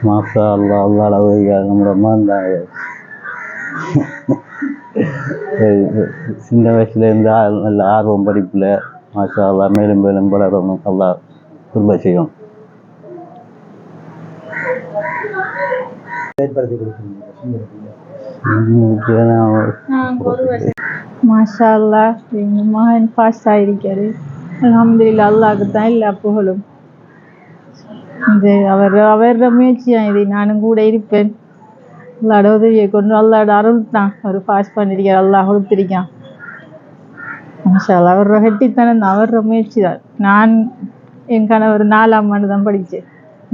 மாஷா அல்லா அல்லாட உதவியால் நம்மளோட மகன் சின்ன வயசுலேருந்து நல்ல ஆர்வம் படிப்பில் மாஷா அல்லா மேலும் மேலும் வளரணும் அல்லா திரும்ப செய்யும். மாஷா அல்லா எங்கள் மகன் பாஸ் ஆகிருக்காரு. அல்ஹம்துலில்லாஹ் அல்லாஹ்க்கு தான் எல்லா புகழும். இது அவரோட முயற்சியாக இது. நானும் கூட இருப்பேன். அல்லாட உதவியை கொண்டு அல்லாட அருள் தான் அவர் பாஸ் பண்ணியிருக்கார். அல்லாஹ் கொடுத்துருக்கான். மாஷா அல்லா அவரோட கெட்டித்தனம் தான், அவரோட முயற்சி தான். நான் என் கணவர் 4ஆம் ஆண்டு தான் படித்தேன்.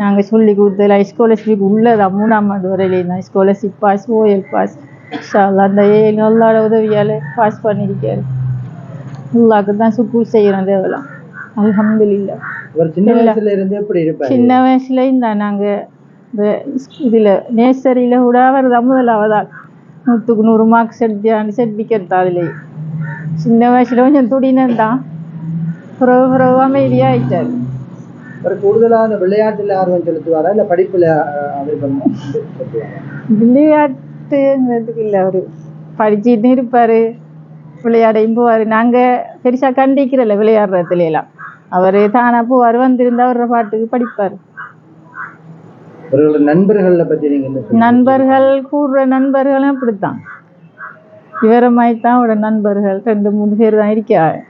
நாங்கள் சொல்லி கொடுத்ததில்ல ஸ்காலர்ஷிப் உள்ளதான் 3ஆம் ஆண்டு வரையிலே தான் ஸ்காலர்ஷிப் பாஸ், ஓஎல் பாஸ். மாஷா அல்லா அந்த அல்லாட உதவியால் பாஸ் பண்ணியிருக்காரு. அல்லாஹ்க்கு தான் சுக்கூர் செய்கிறோம். தேவலாம் அல்ஹம்துலில்லாஹ். சின்ன வயசுலேயும் தான் நாங்கள் இந்த இதில் நேசரியில் கூட அவர் தான் முதலாவதாக 100க்கு 100 மார்க்ஸ் எடுத்தான்னு சர்டிஃபிகேட் தான். அதுலேயே சின்ன வயசில் கொஞ்சம் துடினம் தான், புறவு அமைதியாக ஆயிட்டார். கூடுதலான விளையாட்டில் ஆர்வம் செலுத்துவாரா இல்லை படிப்பில்? விளையாட்டுங்கிறதுக்கு இல்லை, அவர் படிச்சுட்டு இருப்பார், விளையாடையும் போவார். நாங்கள் பெருசாக கண்டிக்கிறல்ல விளையாடுறதுல எல்லாம். அவர் தானாக போவார், வந்திருந்தா அவரோட பாட்டுக்கு படிப்பார். நண்பர்களை பற்றி நீங்கள்? நண்பர்கள் கூடுற நண்பர்களும் அப்படித்தான். இவரை மாதிரி தான் அவரோட நண்பர்கள் 2-3 பேர் தான் இருக்காங்க.